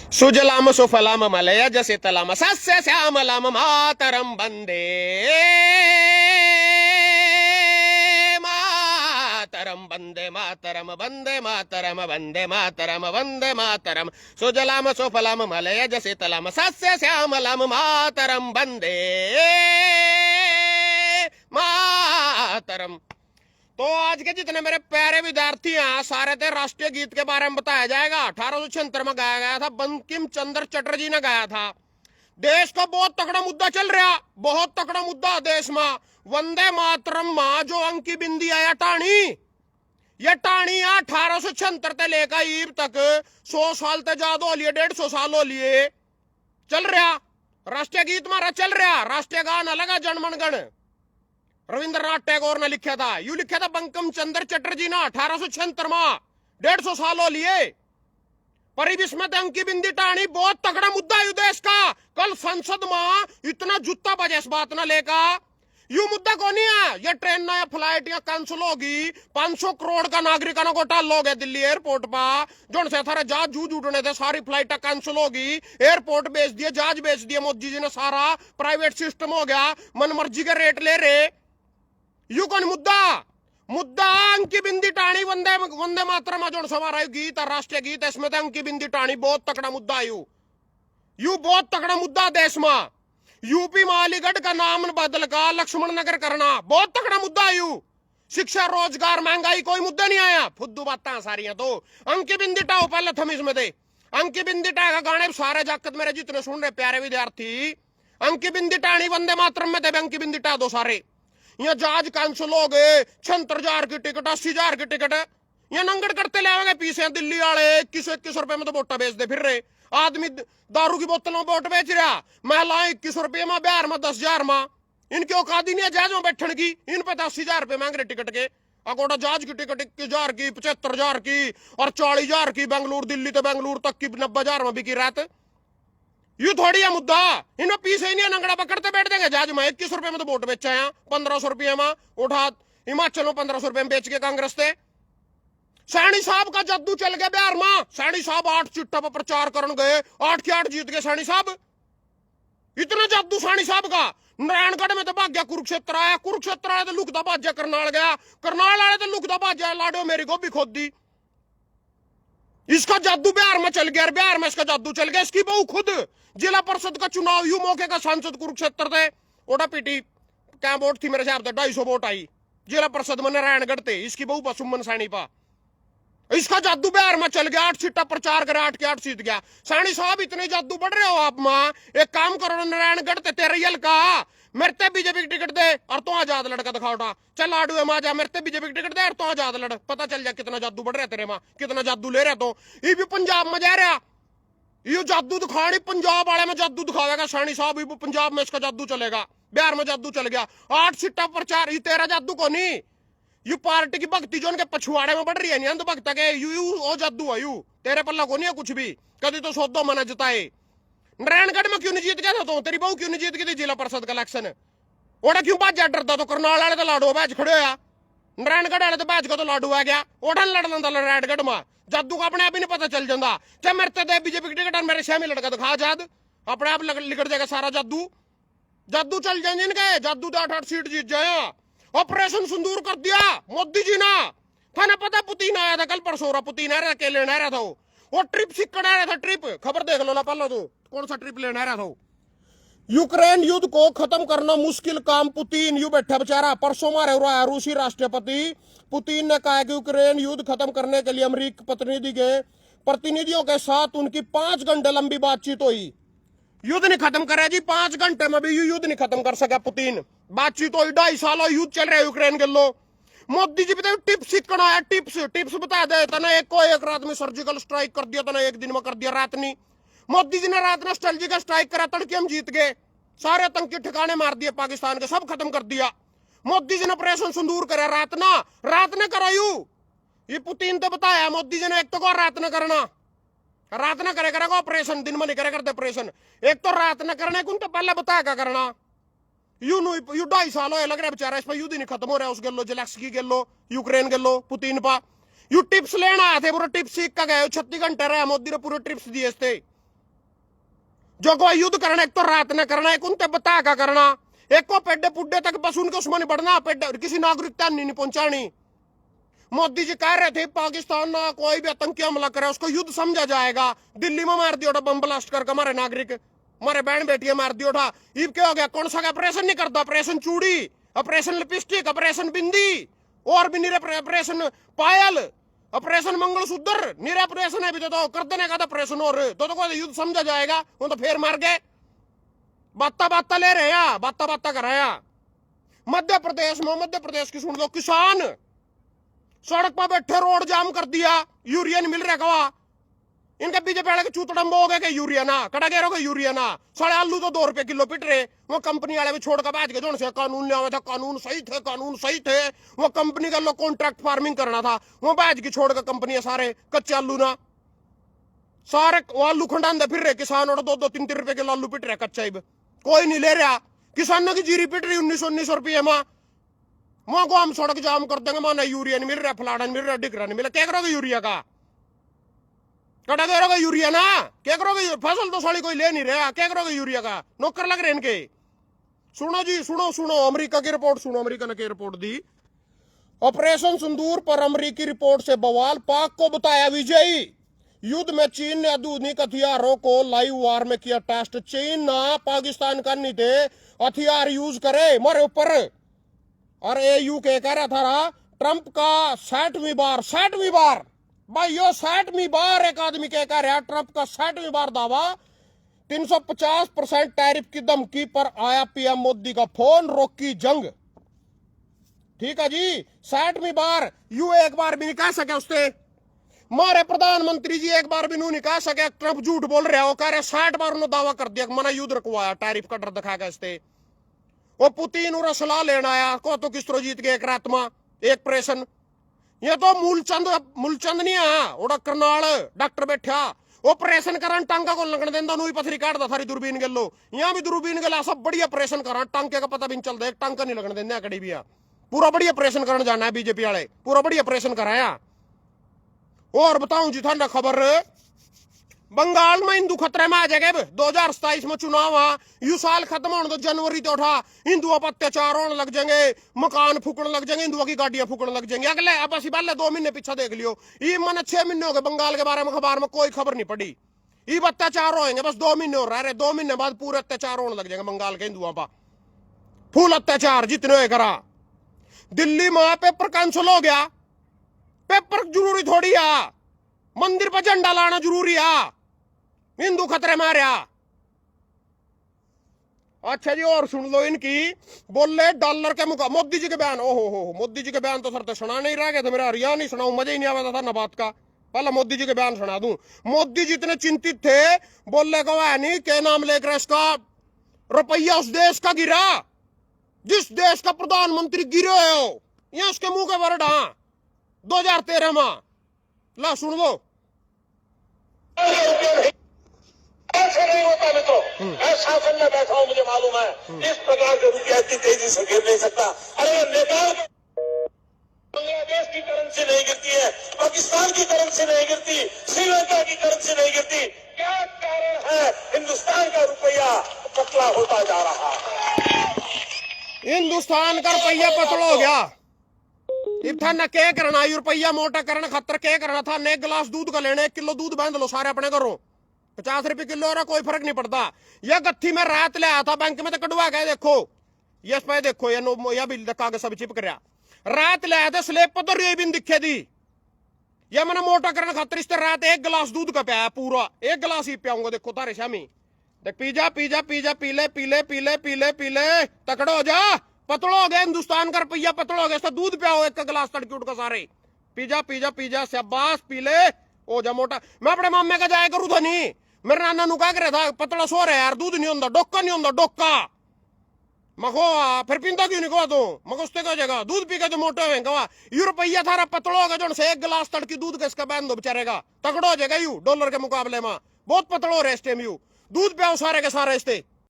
सुजलाम सुफलाम Malay जसे तलाम सस्य श्यामलाम मातरम वंदे मातरम वंदे मातरम वंदे मातरम वंदे मातरम वंदे मातरम सुजलाम सुफलाम Malay जसे तलाम सस्य श्यामलाम मातरम वंदे मातरम। तो आज के जितने मेरे प्यारे विद्यार्थी हैं सारे थे राष्ट्रीय गीत के बारे में बताया जाएगा। 1876 में गाया गया था, बंकिम चंद्र चटर्जी ने गाया था। देश का बहुत तगड़ा मुद्दा चल रहा, बहुत तगड़ा मुद्दा देश में। वंदे मातरम मां जो अंकी बिंदी आया टाणी, ये टाणी 1876 से लेकर ईब तक 100 साल तक ज्यादा हो लिए, 150 साल हो लिए चल रहा। राष्ट्रीय गीत मारा चल रहा, राष्ट्रीय गान अलग है जनमन गण, रविंद्रनाथ टैगोर ने लिखा था। यू लिखा था बंकिम चंद्र चटर्जी ने 1876 में, 150 साल हो लिए। परिविस्मत अंकी बिंदी टाणी बहुत तगड़ा मुद्दा है देश का। कल संसद में इतना जुत्ता बजे इस बात न लेकर। यू मुद्दा कौन है, ये ट्रेन ना या फ्लाइट या कैंसिल होगी, 500 करोड़ का नागरिकों को घोटाला हो गया दिल्ली एयरपोर्ट पर, जो से थारे जहाज जूझ उड़ने थे, सारी फ्लाइट कैंसिल होगी, एयरपोर्ट बेच दिए, जहाज बेच दिए मोदी जी ने, सारा प्राइवेट सिस्टम हो गया, मन मर्जी के रेट ले रहे। यू कौन मुद्दा, मुद्दा अंकी बिंदी टाणी वंदे वंदे मातरम जो सवार गीत और राष्ट्रीय गीत, इसमें तो अंकी बिंदी टाणी बहुत तगड़ा मुद्दा। यू बहुत तगड़ा मुद्दा देश में। यूपी में अलीगढ़ का नाम बदल का लक्ष्मण नगर करना बहुत तगड़ा मुद्दा। यू शिक्षा रोजगार महंगाई कोई मुद्दा नहीं आया, फुद्दू बातें सारी। तो अंकी बिंदी टाओ पहले थम इसमें दे। अंकी बिंदी टा का गाने सारे जाकत मेरे जितने सुन रहे प्यारे विद्यार्थी, अंकी बिंदी टाणी वंदे मातरम में दे अंकी बिंदी टा दो सारे। यहाँ जहाज कैंसिल हो गए, 76,000 की टिकट, 80,000 की टिकट, यहाँ नंगड़ करते ले आएंगे पीछे दिल्ली वाले। 21 रुपए में तो वोटा बेच दे फिर रहे। आदमी दारू की बोतलों में वोट बेच रहा, महिलाएं 21 रुपये में, बिहार में 10,000 में। इनकी औकात ही नहीं है जहाज में बैठने की, इन पे 80,000 रुपये मांग रहे टिकट के। अगोटा जहाज की टिकट 21,000 की, 75,000 की और 40,000 की, बेंगलुरु दिल्ली तो बेंगलुरु तक की 90,000 में बिकी रात। यू थोड़ी है मुद्दा, इनमें पीछे ही नहीं नंगड़ा पकड़ते बैठ देंगे जहाज में। 21 रुपए में तो वोट बेचा है, 1500 रुपये में उठा हिमाचल में 1500 रुपये में बेच के कांग्रेस थे। सैनी साहब का जादू चल गया बिहार में। सैनी साहब 8 चिट्टा पर प्रचार करने गए, 8 के 8 जीत गए सैनी साहब। इतना जादू सैनी साहब का। नारायणगढ़ में तो भाग्या कुरुक्षेत्र आया, कुरुक्षेत्र आया तो लुकदा भाज्या करनाल गया, करनाल आया तो लुकदा भाज्या लाडो मेरी को भी खोद दी। इसका जादू बिहार में चल गया, बिहार में इसका जादू चल गया। इसकी बहू खुद जिला परिषद का चुनाव, यू मौके का सांसद कुरुक्षेत्र थे, ओडा पीटी क्या वोट थी मेरे हिसाब से 250 वोट आई जिला परिषद में नारायणगढ़ थे। इसकी बहू पर सुमन सैनी पा, इसका जादू बिहार में चल गया। 8 सीटा प्रचार करे, 8 के 8 जीत गया। सैनी साहब इतने जादू बढ़ रहे हो आप मां, एक काम करो नारायणगढ़ ते तेरियल का मेरे बीजेपी की टिकट दे और तो आजाद लड़का दिखाओटा, चल लाडू है मां जा मेरे बीजेपी की टिकट दे और तो आजाद लड़, पता चल जाए कितना जादू बढ़ रहा तेरे मां, कितना जादू ले रहा। तो ये भी पंजाब में जा रहा, ये जादू दिखानी पंजाब वाले में जादू दिखावेगा सैनी साहब। ये पंजाब में इसका जादू चलेगा, बिहार में जादू चल गया। 8 सीटा प्रचार, ये तेरा जादू को नहीं, यू पार्टी की भक्ति जो उनके पछुआड़े में बढ़ रही है, नहीं अंध भक्त के यू वो जादू है। यू तेरे पल्ला को नहीं है कुछ भी, कभी तो सौदो मना जताए। नारायणगढ़ में क्यों नहीं जीत गया था, तो तेरी बहू क्यों नहीं जीत गई थी जिला परिषद का इलेक्शन, ओड़ा क्यों बाज जा डरता। तो करनाल वाले तो लाडू बैच खड़े हो, नारायणगढ़ वाले तो बैच का तो लाडू आ गया, ओढ़ा लड़ लेंदा नारायणगढ़ में। जादू का अपने आप ही नहीं पता चल जाता, चाहे मेरे दे बीजेपी की टिकट मेरे श्यामी लड़का दिखा जाद, अपने आप लिखट जाएगा सारा जादू। जादू चल जाए इनके, जादू तो 8-8 सीट जीत जाए। ऑपरेशन सिंदूर कर दिया मोदी जी ने, थाने पता पुतीन आया था कल परसों, पुतीन आ रहा के लेने आ रहा था वो ट्रिप सिक्कड़ आ रहा था, ट्रिप खबर देख लो ना पहले तो, कौन सा ट्रिप लेने आ रहा था। यूक्रेन युद्ध को खत्म करना मुश्किल काम, पुतीन यू बैठा बेचारा। परसों मारे हो रहा है रूसी राष्ट्रपति पुतीन ने कहा कि यूक्रेन युद्ध खत्म करने के लिए अमेरिकी प्रतिनिधियों के साथ उनकी 5 घंटे लंबी बातचीत हुई। युद्ध नहीं खत्म करे जी, 5 घंटे में भी युद्ध नहीं खत्म कर सका पुतीन। बातचीत हुई, 2.5 साल युद्ध चल रहा है यूक्रेन के लो। मोदी जी बताओ टिप्स सीखना है, टिप्स बता दे तना, एक को एक रात में सर्जिकल स्ट्राइक कर दिया तना, एक दिन में कर दिया रात नहीं। मोदी जी ने रात में सर्जिकल स्ट्राइक करा, तड़के हम जीत गए, सारे आतंकी ठिकाने मार दिए पाकिस्तान के, सब खत्म कर दिया। मोदी जी ने ऑपरेशन सिंदूर करा, रात ने करा ये पुतीन तो बताया मोदी जी ने, एक तो को रात न करना, रात न करे करेगा ऑपरेशन, दिन में नहीं करे करते ऑपरेशन। एक तो रात न करने को तो पहले बताया क्या करना। यू 2.5 साल हो लग रहा है बेचारा, इस पर युद्ध नहीं खत्म हो रहा है। उस गेलो जेलेंस्की गेलो, यूक्रेन गेलो, पुतीन पा यू टिप्स लेना आए थे, पूरे टिप्स सीख का गए। 36 घंटे रहे मोदी ने पूरे टिप्स दिए थे। जो कोई युद्ध करना, एक तो रात न करना, एक उनते बता का करना, एक को पेड्डे पुड्डे तक बस उनके उसमें नहीं बढ़ना, पेड्डे किसी नागरिकता नहीं पहुंचानी। मोदी जी कह रहे थे पाकिस्तान ना कोई भी आतंकी हमला करे उसको युद्ध समझा जाएगा। दिल्ली में मार दिया बम ब्लास्ट करके हमारे नागरिक, हमारे बहन बेटियां मार दिया था। ये क्या हो गया? कौन सा ऑपरेशन नहीं करता? ऑपरेशन चूड़ी, ऑपरेशन लिपस्टिक, ऑपरेशन बिंदी, और भी निरे ऑपरेशन पायल, ऑपरेशन मंगलसूत्र, निरे ऑपरेशन है भी तो कर देने का ऑपरेशन। और तो कोई युद्ध समझा जाएगा? वो तो फिर मार गए। बाता बाता ले रहे हैं, बाता बाता कर रहे हैं। मध्य प्रदेश की सुन लो, किसान सड़क पर बैठे, रोड जाम कर दिया, यूरिया नहीं मिल रहा कवा। इनके बीजेपी वाले के चूतड़म हो गए यूरिया ना कड़ा गए रहोगे, यूरिया ना साढ़े आलू तो 2 रुपए किलो पिट रहे। वो कंपनी वाले भी छोड़ कर बैठ गए, जो से कानून ले आवे था, कानून सही थे। वो कंपनी का लोग कॉन्ट्रैक्ट फार्मिंग करना था, वो बैठ की छोड़ कर कंपनी सारे कच्चे आलू ना सारे आलू खंडान फिर रहे किसान, और 2-3 रुपए किलो आलू पिट रहे कच्चा। कोई नहीं ले रहा, किसानों की जीरी पिट रही 1900 रुपये माँ। वहां को हम सड़क जाम कर देंगे, माना यूरिया नहीं मिल रहा, फलाना नहीं मिल रहा, डिकरा नहीं मिला। क्या करोगे यूरिया का? कटा करोगे यूरिया ना? क्या करोगे? फसल तो साली कोई ले नहीं रहा, क्या करोगे यूरिया का? नौकर लग रहे इनके। सुनो जी, सुनो अमेरिका की रिपोर्ट सुनो। अमेरिका ने क्या रिपोर्ट दी? ऑपरेशन सिंदूर पर अमेरिकी रिपोर्ट से बवाल, पाक को बताया विजयी। युद्ध में चीन ने आधुनिक हथियारों को लाइव वार में किया टेस्ट। चीन ना पाकिस्तान का नहीं थे हथियार यूज करे मारे ऊपर। और एयू के कह रहा था ट्रंप का 60वीं बार भाई, यो 60वीं बार एक आदमी कह रहा है ट्रंप का 60वीं बार दावा। 350% टैरिफ की धमकी पर आया पीएम मोदी का फोन, रोकी जंग। ठीक है जी, 60वीं बार। यू एक बार भी नहीं कह सके उससे, हमारे प्रधानमंत्री जी एक बार भी नहीं कह सके ट्रंप झूठ बोल रहा है। वो कह रहे 60 बार उन्होंने दावा कर दिया, मना युद्ध रखवाया, टैरिफ का डर दिखाएगा इससे। वो पुतिन और सलाह लेना आया को तो किस तरह जीत गए एक रात में एक ऑपरेशन। ये तो मूलचंद नहीं है, ओड़ा करनाल डॉक्टर बैठा ऑपरेशन करन, टांका को लगन देंदा नुई पथरी काट दा थारी दूरबीन गेलो। यहां भी दूरबीन गेला सब बढ़िया ऑपरेशन करा, टांके का पता भी नहीं चलता, एक टांका नहीं लगन देंदे कड़ी भी। पूरा बढ़िया ऑपरेशन करने जाना है बीजेपी वाले, पूरा बढ़िया ऑपरेशन कराया। और बताऊं जी थाना खबर, बंगाल में हिंदू खतरे में आ जाएगा। 2027 में चुनाव आ, यू साल खत्म होने तो जनवरी तो उठा हिंदुओं पर अत्याचार होने लग जाएंगे, मकान फूकने लग जाएंगे, हिंदुओं की गाड़ियां फूकने लग जाएंगे। अगले अब असी पहले 2 महीने पीछे देख लियो, ये मन 6 महीने हो गए बंगाल के बारे में अखबार में कोई खबर नहीं पड़ी। ये अत्याचार होंगे, बस 2 महीने हो रहा है, 2 महीने बाद पूरे अत्याचार होने लग जाएंगे बंगाल के हिंदुओं पर, फुल अत्याचार जितने हो करा। दिल्ली में पेपर कैंसिल हो गया, पेपर जरूरी थोड़ी है, मंदिर पर झंडा लाना जरूरी है, हिंदू खतरे में आ रहा। अच्छा जी, और सुन लो इनकी, बोले डॉलर के मुकाबले मोदी जी के बयान। ओहो मोदी जी के बयान तो सर तो सुना नहीं रह गए थे, मेरा हरियाणा नहीं सुनाऊं, मजा ही नहीं आता था ना बात का। पहले मोदी जी के बयान सुना दूं। मोदी जी इतने चिंतित थे, बोले को है नहीं क्या नाम लेकर इसका रुपया उस देश का गिरा जिस देश का प्रधानमंत्री गिरे हो, ये उसके मुंह के वर्ड। हाँ 2013 में ला सुन लो। ऐसे नहीं होता मित्रों, मैं शासन में बैठा हूं, मुझे मालूम है इस प्रकार के रुपया इतनी तेजी से गिर नहीं सकता। अरे नेपाल बांग्लादेश की करेंसी नहीं गिरती है, पाकिस्तान की करेंसी नहीं गिरती, श्रीलंका की करेंसी नहीं गिरती, क्या कारण है? हिंदुस्तान का रुपया पतला होता जा रहा है। हिंदुस्तान का रुपया पतला हो गया। था न क्या करना, रुपया मोटा करना खतर क्या करना था? ने 1 गिलास दूध का लेना, 1 किलो दूध बांध लो सारे अपने घरों, 50 रुपए किलो रहा, कोई फर्क नहीं पड़ता। यह गत्थी में रात ले आया था बैंक में तो कटवा गए, देखो यस पे देखो या बिल कागज सब चिपक रहा, रात ले आया था स्लेब पर तो रेबिन दिखे दी। यह मैंने मोटा करने खातर इस रात 1 गिलास दूध का पिया, पूरा 1 गिलास ही पियाऊंगा। देखो तारे शामी देख, पीजा पीले पीले पीले पीले पीले तकड़ो हो जा, पतलो हो गया हिंदुस्तान का रुपया, पतलो हो गया। दूध पियाओ 1 गिलास तड़की उठ का सारे, पीजा शाबाश पीले हो जा मोटा। मैं अपने मामे का जाया करूँ था नहीं, मेरे नाना नु कह रहा था पतला सो रहा है यार, दूध नहीं होता, डोका नहीं होता, डोका मखो फिर पींदा क्यों नहीं कहा तू मगुस्ते का जगह दूध पी के तो मोटे हुए कहा। यू रुपया थारा पतलो होगा जो से 1 गिलास तड़की दूध किसका बहन दो बेचारेगा, तगड़ो हो जाएगा यू डॉलर के मुकाबले में, बहुत पतलो हो रहे इस टाइम। यू दूध पियाओ सारे के सारे इससे।